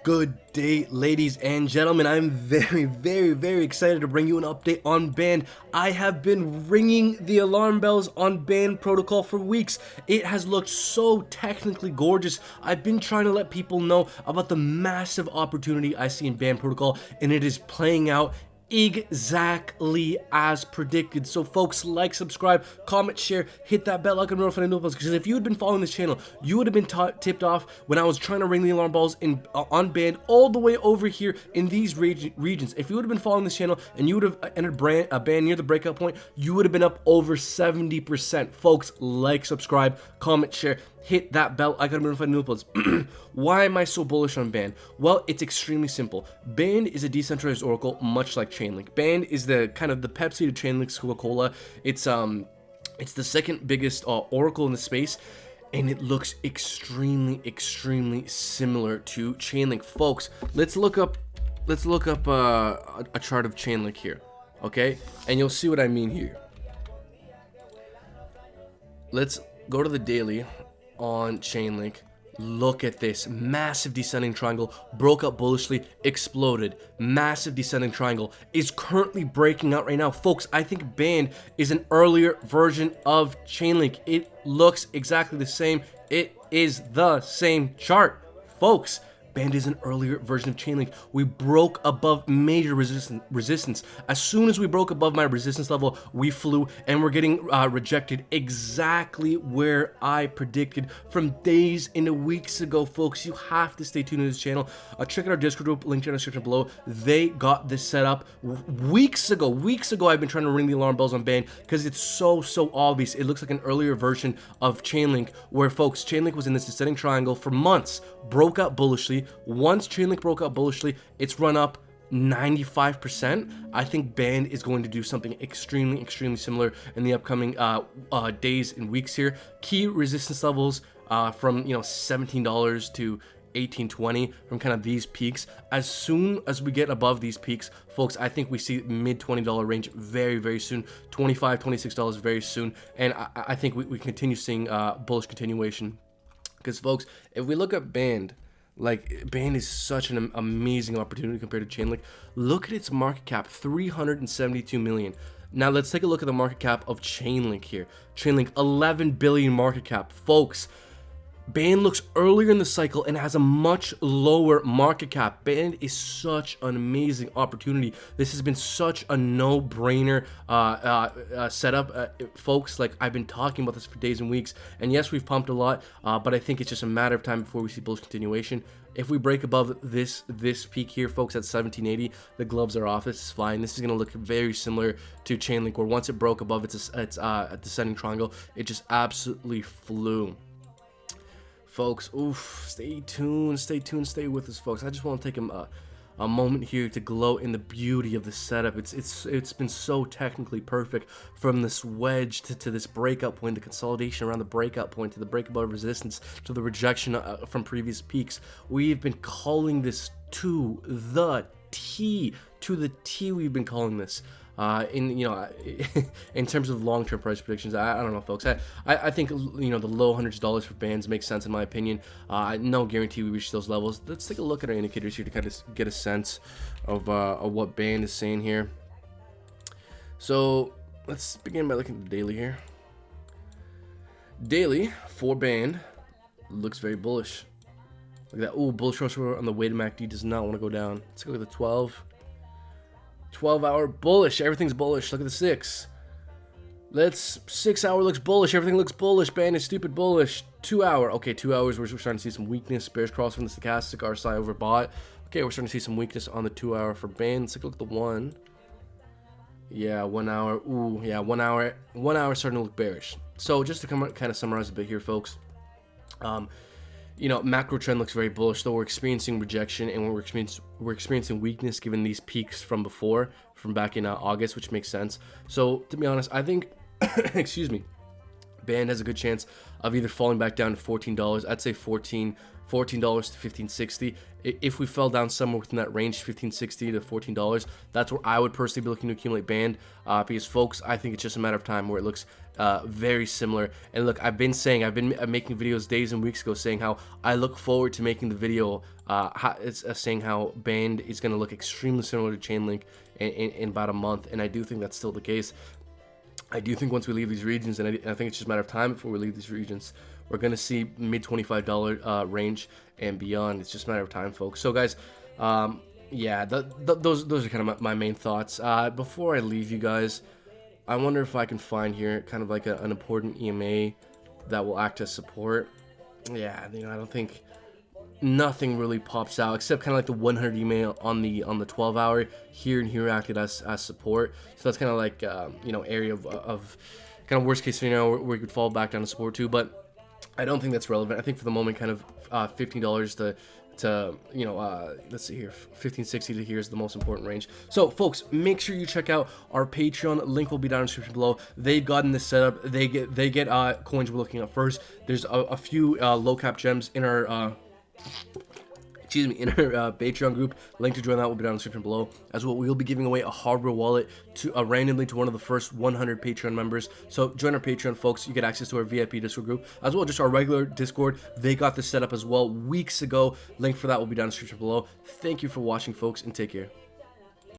Good day, ladies and gentlemen. I'm very excited to bring you an update on Band. I have been ringing the alarm bells on Band protocol for weeks. It has looked so technically gorgeous. I've been trying to let people know about the massive opportunity I see in Band protocol, and it is playing out exactly as predicted. So folks, like, subscribe, comment, share, hit that bell icon, notifications, because if you had been following this channel, you would have been tipped off when I was trying to ring the alarm bells on Band all the way over here in these regions. If you would have been following this channel and you would have entered a Band near the breakout point, you would have been up over 70%. Folks, like, subscribe, comment, share, hit that bell icon, notified new uploads. Why am I so bullish on Band? Well, it's extremely simple. Band is a decentralized oracle, much like Chainlink. Band is the kind of the Pepsi to Chainlink's Coca-Cola. It's the second biggest oracle in the space, and it looks extremely similar to Chainlink. Folks, let's look up a chart of Chainlink here, okay? And you'll see what I mean here. Let's go to the daily on Chainlink. Look at this massive descending triangle, broke up bullishly, exploded. Massive descending triangle is currently breaking out right now. Folks, I think Band is an earlier version of Chainlink. It looks exactly the same. It is the same chart, folks. Band is an earlier version of Chainlink. We broke above major resistance. As soon as we broke above my resistance level, we flew, and we're getting rejected exactly where I predicted from days into weeks ago, folks. You have to stay tuned to this channel. Check out our Discord group, link in the description below. They got this set up weeks ago. I've been trying to ring the alarm bells on Band because it's so obvious. It looks like an earlier version of Chainlink, where, folks, Chainlink was in this descending triangle for months, broke out bullishly. Once Chainlink broke out bullishly, it's run up 95%. I think Band is going to do something extremely similar in the upcoming days and weeks here. Key resistance levels from $17 to $18.20 from kind of these peaks. As soon as we get above these peaks, folks, I think we see mid $20 range very soon. $25, $26 very soon, and I think we continue seeing bullish continuation. Because, folks, if we look at Band, like, Band is such an amazing opportunity compared to Chainlink. Look at its market cap, 372 million. Now let's take a look at the market cap of Chainlink here. Chainlink, 11 billion market cap. Folks, Band looks earlier in the cycle and has a much lower market cap. Band is such an amazing opportunity. This has been such a no-brainer setup, folks. Like, I've been talking about this for days and weeks, and yes, we've pumped a lot, but I think it's just a matter of time before we see bullish continuation. If we break above this peak here, folks, at 1780, the gloves are off. This is flying. This is going to look very similar to Chainlink, where once it broke above its descending triangle, it just absolutely flew. Folks, stay tuned, stay with us, folks. I just want to take a moment here to glow in the beauty of the setup. It's been so technically perfect, from this wedge to this breakout point, the consolidation around the breakout point, to the break above resistance, to the rejection from previous peaks. We've been calling this to the T. We've been calling this. In terms of long-term price predictions, I don't know, folks. I think the low hundreds of dollars for Bands makes sense in my opinion. No guarantee we reach those levels. Let's take a look at our indicators here to kind of get a sense of what Band is saying here. So let's begin by looking at the daily here. Daily for Band looks very bullish. Look at that. Ooh, bullish rush on the weighted MACD does not want to go down. Let's go to the 12-hour bullish. Everything's bullish. Look at the 6. 6 hour looks bullish. Everything looks bullish. Band is stupid bullish. 2 hour. Okay, 2 hours. We're starting to see some weakness. Bears cross from the stochastic. RSI overbought. Okay, we're starting to see some weakness on the 2 hour for Band. Let's take a look at the 1. Yeah, 1 hour. Ooh, yeah, 1 hour. 1 hour starting to look bearish. So just to kind of summarize a bit here, folks. Macro trend looks very bullish, though we're experiencing rejection, and we're experiencing weakness given these peaks from back in August, which makes sense. So to be honest, I think, excuse me, Band has a good chance of either falling back down to $14. I'd say 14, $14 to $15.60. If we fell down somewhere within that range, $15.60 to $14, that's where I would personally be looking to accumulate band, because folks, I think it's just a matter of time where it looks very similar. And look, I've been making videos days and weeks ago saying how I look forward to making the video saying how band is going to look extremely similar to chainlink in about a month, and I do think that's still the case. I do think once we leave these regions, and I think it's just a matter of time before we leave these regions, we're going to see mid $25 range and beyond. It's just a matter of time, folks. So guys, yeah, those are kind of my main thoughts. Before I leave you guys, I wonder if I can find here kind of like an important EMA that will act as support. Yeah, you know, I don't think nothing really pops out except kind of like the 100 email on the 12-hour here, and here acted as support. So that's kind of like you know, area of kind of worst case scenario where you could fall back down to support too, but I don't think that's relevant. I think for the moment, kind of $15 to you know, let's see here, $15.60 to here is the most important range. So folks, make sure you check out our Patreon. Link will be down in the description below. They've gotten this set up. They get coins we're looking at first. There's a few low cap gems in our in our Patreon group. Link to join that will be down in the description below. As well, we'll be giving away a hardware wallet to randomly to one of the first 100 Patreon members. So join our Patreon, folks. You get access to our VIP Discord group, as well as just our regular Discord. They got this set up as well weeks ago. Link for that will be down in the description below. Thank you for watching, folks, and take care.